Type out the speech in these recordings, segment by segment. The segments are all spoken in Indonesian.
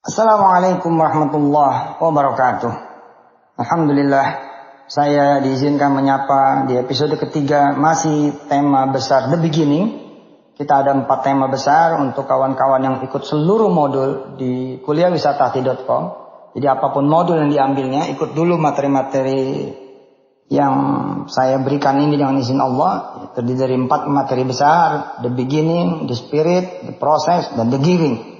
Assalamualaikum warahmatullahi wabarakatuh. Alhamdulillah, saya diizinkan menyapa di episode ketiga masih tema besar The Beginning. Kita ada 4 tema besar untuk kawan-kawan yang ikut seluruh modul di kuliahwisatahati.com. Jadi apapun modul yang diambilnya, ikut dulu materi-materi yang saya berikan ini dengan izin Allah. Terdiri dari 4 materi besar: The Beginning, The Spirit, The Process, dan The Giving.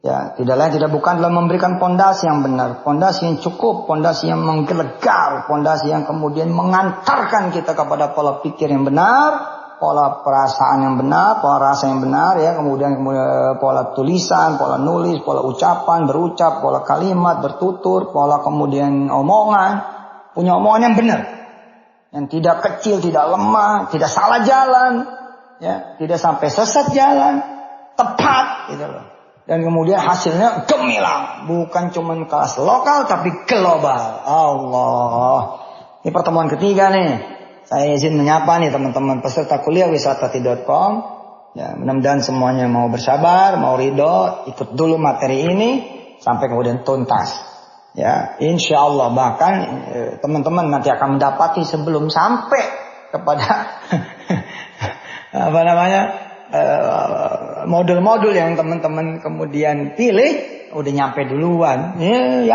Ya, tidak lain tidak bukan adalah memberikan pondasi yang benar, pondasi yang cukup, pondasi yang menggelegar, pondasi yang kemudian mengantarkan kita kepada pola pikir yang benar, pola perasaan yang benar, pola rasa yang benar, ya, kemudian pola tulisan, pola nulis, pola ucapan, berucap, pola kalimat, bertutur, pola kemudian omongan, punya omongan yang benar, yang tidak kecil, tidak lemah, tidak salah jalan, ya, tidak sampai sesat jalan, tepat, gitu loh. Dan kemudian hasilnya gemilang. Bukan cuma kelas lokal tapi global. Allah. Ini pertemuan ketiga nih. Saya izin menyapa nih teman-teman peserta kuliah wisatahati.com. Ya, mudah-mudahan semuanya mau bersabar, mau ridho, ikut dulu materi ini sampai kemudian tuntas. Ya, insya Allah bahkan teman-teman nanti akan mendapati sebelum sampai kepada apa namanya? Modul-modul yang teman-teman kemudian pilih udah nyampe duluan. Ya,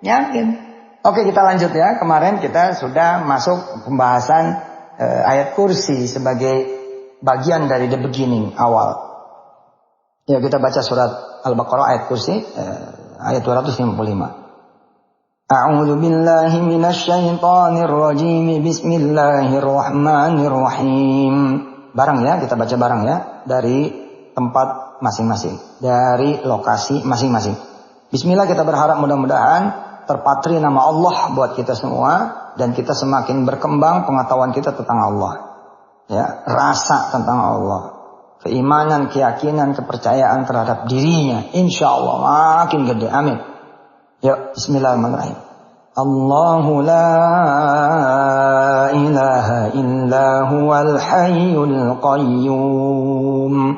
yakin. Oke, kita lanjut ya. Kemarin kita sudah masuk pembahasan ayat kursi sebagai bagian dari The Beginning awal. Ya, kita baca surat Al-Baqarah ayat kursi ayat 255. A'udzu billahi minasy syaithanir rajim. Bismillahirrahmanirrahim. Bareng ya, kita baca bareng ya, dari tempat masing-masing, dari lokasi masing-masing. Bismillah, kita berharap mudah-mudahan terpatri nama Allah buat kita semua, dan kita semakin berkembang pengetahuan kita tentang Allah, ya, rasa tentang Allah, keimanan, keyakinan, kepercayaan terhadap dirinya, insya Allah makin gede, amin. Yuk, bismillahirrahmanirrahim. Allahu la ilaha illa huwal hayyul qayyum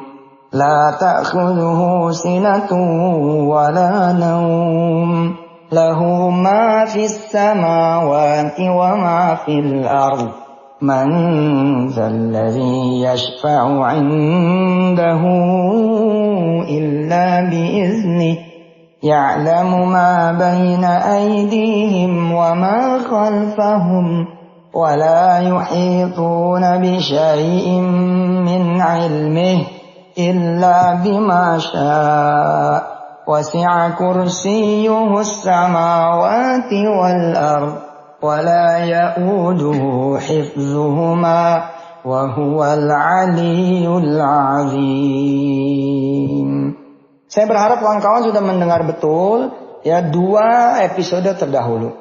la ta'khudhuhu sinatun wa la nawm lahu ma fis samawati wa ma fil ardh man dzal ladzi yashfa'u 'indahu illa bi'iznihi يعلم ما بين أيديهم وما خلفهم ولا يحيطون بشيء من علمه إلا بما شاء وسع كرسيه السماوات والأرض ولا يؤوده حفظهما وهو العلي العظيم. Saya berharap kawan-kawan sudah mendengar betul ya 2 episode terdahulu.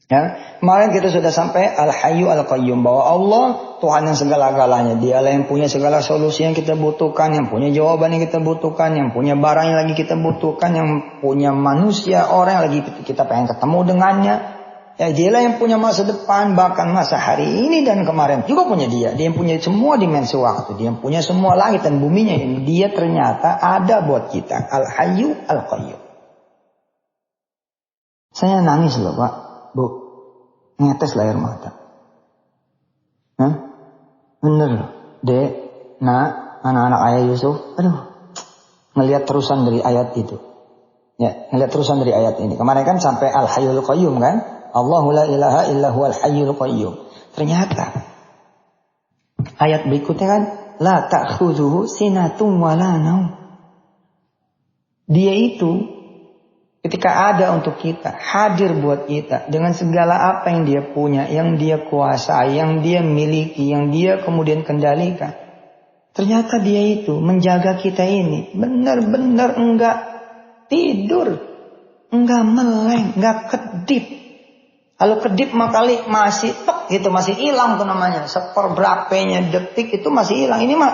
Ya, kemarin kita sudah sampai Al-Hayyu Al-Qayyum, bahwa Allah Tuhan yang segala-galanya. Dialah yang punya segala solusi yang kita butuhkan, yang punya jawaban yang kita butuhkan, yang punya barang yang lagi kita butuhkan, yang punya manusia, orang yang lagi kita pengen ketemu dengannya. Ya, dialah yang punya masa depan, bahkan masa hari ini dan kemarin juga punya dia. Dia yang punya semua dimensi waktu. Dia yang punya semua langit dan buminya. Dia ternyata ada buat kita. Al-Hayyu Al-Qayyum. Saya nangis loh Pak, Bu. Ngetes lah air mata. Hah? Bener loh. Dek, nak, anak-anak ayah Yusuf. Aduh. Ngelihat terusan dari ayat itu. Ya, ngelihat terusan dari ayat ini. Kemarin kan sampai Al-Hayyul Qayyum kan. Allahu la ilaha illa huwal hayyul qayyum. Ternyata ayat berikutnya kan la ta'khudhuhu sinatun wa la naum. Dia itu ketika ada untuk kita, hadir buat kita dengan segala apa yang dia punya, yang dia kuasai, yang dia miliki, yang dia kemudian kendalikan. Ternyata dia itu menjaga kita ini benar-benar enggak tidur, enggak meleng, enggak kedip. Kalau kedip makali masih tek gitu, masih hilang tuh namanya. Seperberapanya detik itu masih hilang. Ini mah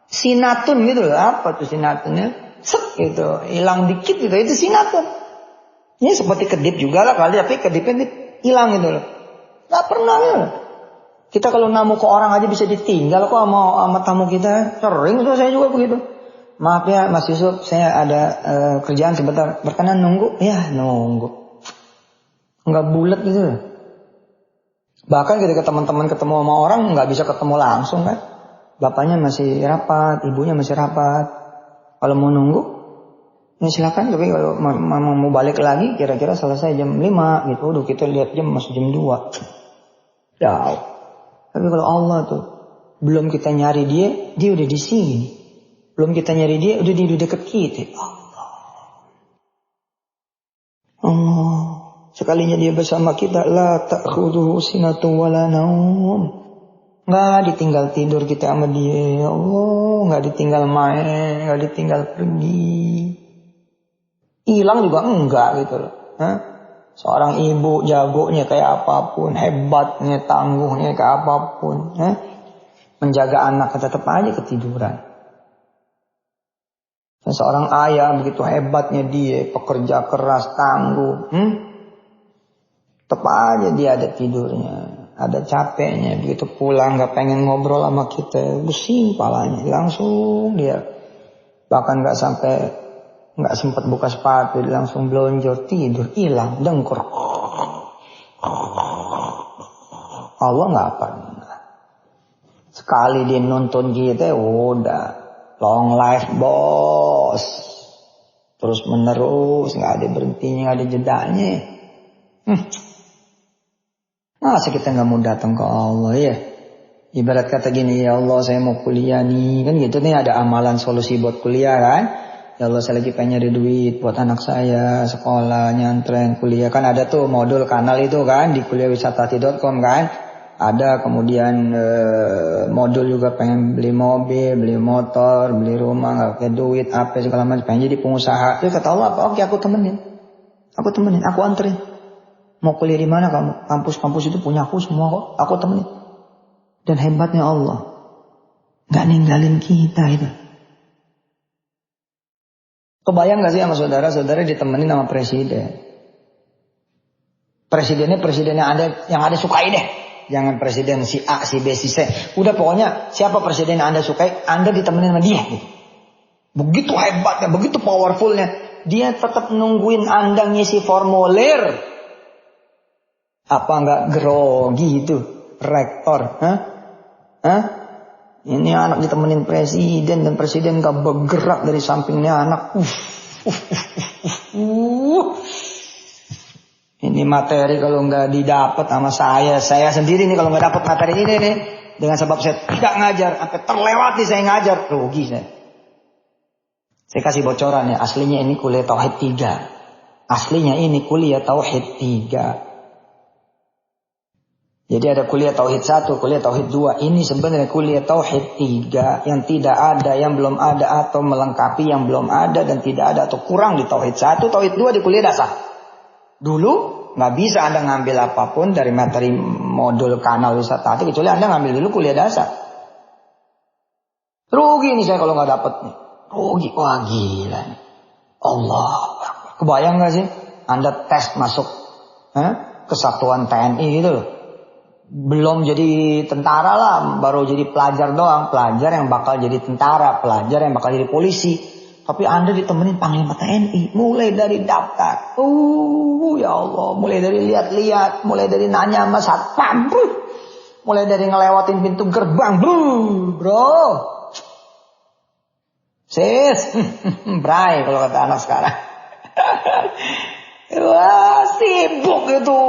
sinatun gitu loh. Apa tuh sinatunnya? Set gitu, hilang dikit gitu. Itu sinatun. Ini seperti kedip juga lah kali, tapi kedipnya hilang gitu loh. Gak pernah ya. Kita kalau namu ke orang aja bisa ditinggal kok sama tamu kita. Sering tuh saya juga begitu. Maaf ya Mas Yusuf, saya ada kerjaan sebentar. Berkenan nunggu? Ya nunggu. Nggak bulat gitu. Bahkan ketika teman-teman ketemu sama orang nggak bisa ketemu langsung kan. Bapaknya masih rapat, ibunya masih rapat. Kalau mau nunggu, ya silakan. Tapi kalau mau balik lagi, kira-kira selesai jam 5 gitu. Udah kita lihat jam masih jam 2. Jauh. Tapi kalau Allah tuh, belum kita nyari dia udah di sini. Belum kita nyari dia, udah di dekat kita. Allah. Sekalinya dia bersama kita, la ta'khudhuhu sinatun wala naum. Nggak ditinggal tidur kita sama dia, ya Allah. Nggak ditinggal main, nggak ditinggal pergi. Hilang juga enggak gitu loh. Seorang ibu jagonya kayak apapun, hebatnya, tangguhnya kayak apapun, menjaga anak tetap aja ketiduran. Dan seorang ayah begitu hebatnya dia, pekerja keras, tangguh, tetap aja dia ada tidurnya, ada capeknya. Begitu pulang nggak pengen ngobrol sama kita, pusing palanya, langsung dia bahkan nggak sempat buka sepatu, dia langsung belonjor tidur, hilang, dengkur. Allah nggak pernah. Sekali dia nonton kita, udah long life bos, terus menerus, nggak ada berhentinya, nggak ada jedanya. Masa kita nggak mau datang ke Allah ya? Ibarat kata gini, ya Allah saya mau kuliah nih, kan gitu nih, ada amalan solusi buat kuliah kan? Ya Allah saya lagi pengen nyari duit buat anak saya sekolah, nyantren, kuliah. Kan ada tuh modul kanal itu kan di kuliahwisatati.com kan. Ada kemudian modul juga pengen beli mobil, beli motor, beli rumah, nggak pakai duit, apa segala macam, pengen jadi pengusaha. Terus kata Allah apa? Oke aku temenin, aku anterin. Mau kuliah di mana kamu? Kampus-kampus itu punya aku semua kok, aku temenin. Dan hebatnya Allah, nggak ninggalin kita itu. Kebayang nggak sih sama saudara-saudara ditemenin sama presiden? Presidennya yang ada sukai deh. Jangan presiden si A, si B, si C. Udah pokoknya siapa presiden yang Anda sukai, Anda ditemenin sama dia. Begitu hebatnya, begitu powerfulnya. Dia tetap nungguin Anda ngisi formulir. Apa nggak grogi itu, rektor? Ini anak ditemenin presiden dan presiden nggak bergerak dari sampingnya anak. Ini materi kalau nggak didapat sama saya sendiri nih kalau nggak dapat materi ini nih, dengan sebab saya tidak ngajar, sampai terlewati saya ngajar, rugi saya. Saya kasih bocoran ya, aslinya ini kuliah Tauhid 3. Aslinya ini kuliah Tauhid 3. Jadi ada kuliah Tauhid 1, kuliah Tauhid 2. Ini sebenarnya kuliah Tauhid 3 yang tidak ada, yang belum ada, atau melengkapi yang belum ada dan tidak ada atau kurang di Tauhid 1, Tauhid 2 di kuliah dasar. Dulu nggak bisa Anda ngambil apapun dari materi modul kanal wisata kecuali Anda ngambil dulu kuliah dasar. Rugi nih saya kalau nggak dapet nih. Rugi, wah gila nih. Allah, kebayang nggak sih Anda tes masuk kesatuan TNI gitu loh. Belum jadi tentara lah, baru jadi pelajar doang. Pelajar yang bakal jadi tentara, pelajar yang bakal jadi polisi. Tapi Anda ditemenin Panglima TNI. Mulai dari daftar. Ya Allah. Mulai dari lihat-lihat. Mulai dari nanya sama satpam. Mulai dari ngelewatin pintu gerbang. Bro. Sis. Bray kalau kata anak sekarang. Wah sibuk gitu.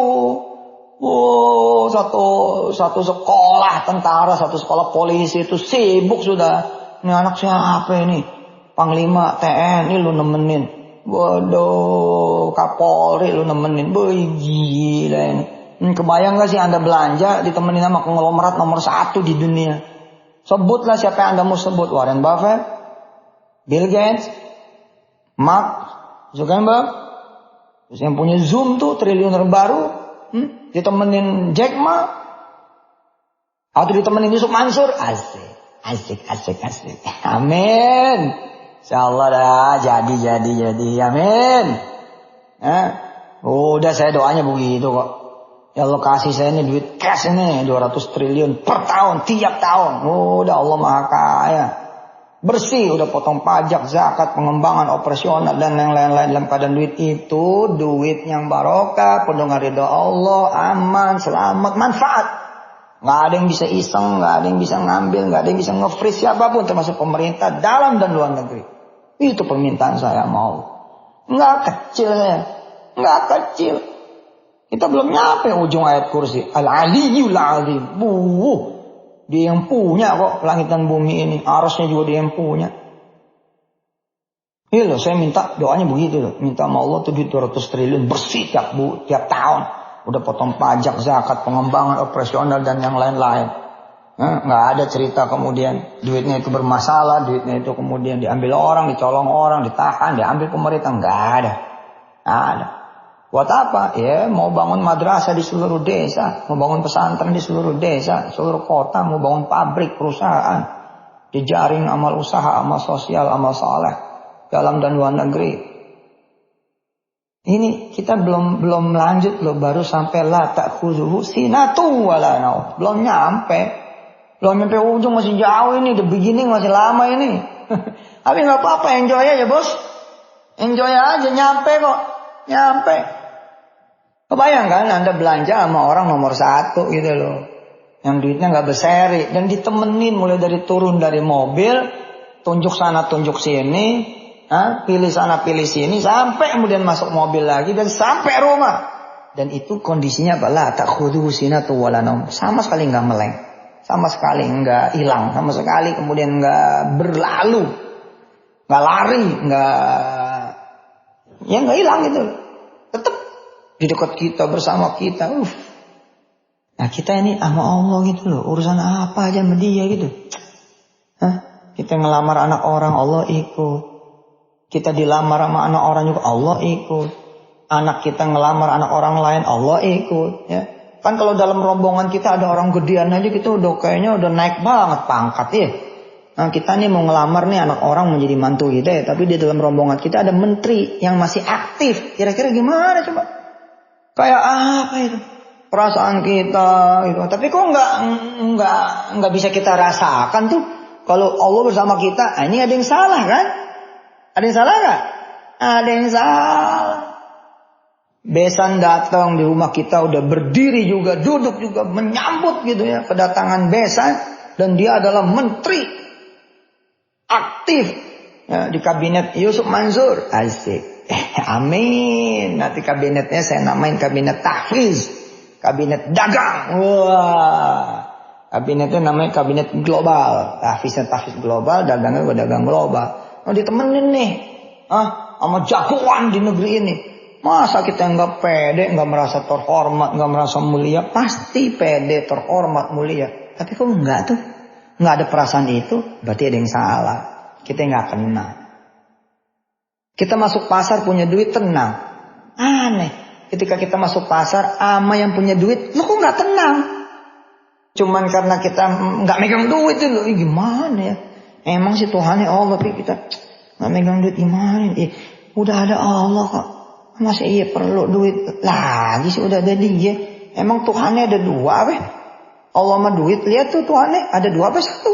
Oh, satu sekolah tentara, satu sekolah polisi itu sibuk sudah. Ini anak siapa ini? Panglima TNI lu nemenin. Waduh, Kapolri lu nemenin. Boy, gila ini. Kebayang gak sih Anda belanja ditemenin sama konglomerat nomor 1 di dunia? Sebutlah siapa yang Anda mau sebut. Warren Buffett, Bill Gates, Mark Zuckerberg, terus yang punya Zoom tuh triliuner baru. Ditemenin Jack Ma atau ditemenin Yusuf Mansur, asik. Amin. Insyaallah dah jadi. Amin. Udah saya doanya begitu kok. Ya Allah kasih saya ini duit cash ini 200 triliun per tahun tiap tahun. Udah Allah Maha Kaya. Bersih, udah potong pajak, zakat, pengembangan operasional dan yang lain-lain dalam keadaan duit itu, duit yang barokah, penuh ridha Allah, aman, selamat, manfaat. Nggak ada yang bisa iseng, nggak ada yang bisa ngambil, nggak ada yang bisa nge-freeze siapapun termasuk pemerintah dalam dan luar negeri. Itu permintaan saya mau. Nggak kecil ya, nggak kecil. Kita belum nyampe ujung ayat kursi. Al-Aliyyul Azim. Dia yang punya kok langit dan bumi ini. Arasnya juga dia yang punya. Iya loh, saya minta doanya begitu loh. Minta sama Allah tuh duit 200 triliun bersih tiap tahun. Udah potong pajak, zakat, pengembangan operasional dan yang lain-lain. Nggak ada cerita kemudian duitnya itu bermasalah, duitnya itu kemudian diambil orang, dicolong orang, ditahan, diambil pemerintah. Nggak ada. Nggak ada. Buat apa? Ya mau bangun madrasah di seluruh desa, mau bangun pesantren di seluruh desa, seluruh kota, mau bangun pabrik, perusahaan, dijaring amal usaha, amal sosial, amal saleh dalam dan luar negeri. Ini kita belum lanjut loh, baru sampai la ta'khudhuhu sinatun wala naum. Belum nyampe ujung, masih jauh ini, the beginning masih lama ini. Tapi nggak apa-apa, enjoy aja bos, enjoy aja, nyampe kok, nyampe. Kebayangkan Anda belanja sama orang nomor 1 gitu loh, yang duitnya nggak berseri dan ditemenin mulai dari turun dari mobil, tunjuk sana tunjuk sini, pilih sana pilih sini, sampai kemudian masuk mobil lagi dan sampai rumah. Dan itu kondisinya apa? La ta'khudhuhu sinatun wala naum. Sama sekali nggak meleng, sama sekali nggak hilang, sama sekali kemudian nggak berlalu, nggak lari, nggak hilang gitu, tetap di dekat kita, bersama kita. Nah kita ini sama Allah gitu loh. Urusan apa aja sama dia gitu. Kita ngelamar anak orang, Allah ikut. Kita dilamar sama anak orang juga, Allah ikut. Anak kita ngelamar anak orang lain, Allah ikut. Ya. Kan kalau dalam rombongan kita ada orang gedean aja, kita udah kayaknya udah naik banget pangkat ya. Nah kita nih mau ngelamar nih anak orang menjadi mantu kita ya. Tapi di dalam rombongan kita ada menteri yang masih aktif. Kira-kira gimana coba? Kayak apa itu perasaan kita gitu. Tapi kok nggak bisa kita rasakan tuh kalau Allah bersama kita. Ini ada yang salah kan? Ada yang salah nggak? Ada yang salah. Besan datang di rumah kita udah berdiri juga, duduk juga, menyambut gitu ya kedatangan besan, dan dia adalah menteri aktif ya, di kabinet Yusuf Mansur. Asik. Amin. Nanti kabinetnya saya namain kabinet tahfiz, kabinet dagang. Wah, kabinetnya namanya kabinet global. Tahfiznya tahfiz global, dagangnya dagang global. Nah, ditemenin nih, sama jagoan di negeri ini. Masa kita nggak pede, nggak merasa terhormat, nggak merasa mulia? Pasti pede, terhormat, mulia. Tapi kok nggak tuh? Nggak ada perasaan itu, berarti ada yang salah. Kita nggak kenal. Kita masuk pasar punya duit tenang. Aneh. Ketika kita masuk pasar sama yang punya duit, lo kok nggak tenang? Cuman karena kita nggak megang duit itu loh. Gimana ya? Emang sih Tuhannya Allah, tapi kita nggak megang duit gimana? Udah ada Allah kok. Masa iya perlu duit lagi sih, udah ada dia. Emang Tuhannya ada dua apa? Allah sama duit. Lihat tuh Tuhannya ada dua apa satu?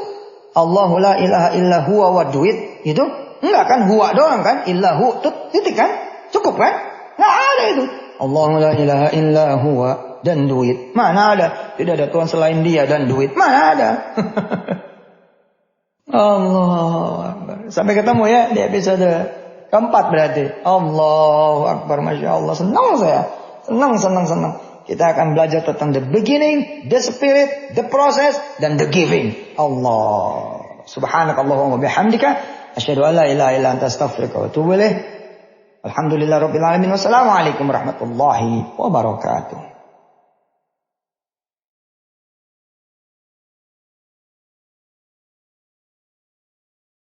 Allahu la ilaha illa huwa wa duit. Itu enggak kan, huwa doang kan, illahu titik kan, cukup kan, nggak ada itu. Allahu la ilaha illa huwa dan duit, mana ada? Tidak ada Tuhan selain dia dan duit, mana ada? Allah. Sampai ketemu ya di episode keempat berarti. Allahu Akbar, Masya Allah. Senang saya, senang. Kita akan belajar tentang the beginning, the spirit, the process, dan the giving. Allah. Subhanakallahumma bihamdika, asyhadu an la ilaha illa anta astaghfiruka wa atubu ilaik. Alhamdulillahirabbil alamin. Wassalamualaikum warahmatullahi wabarakatuh.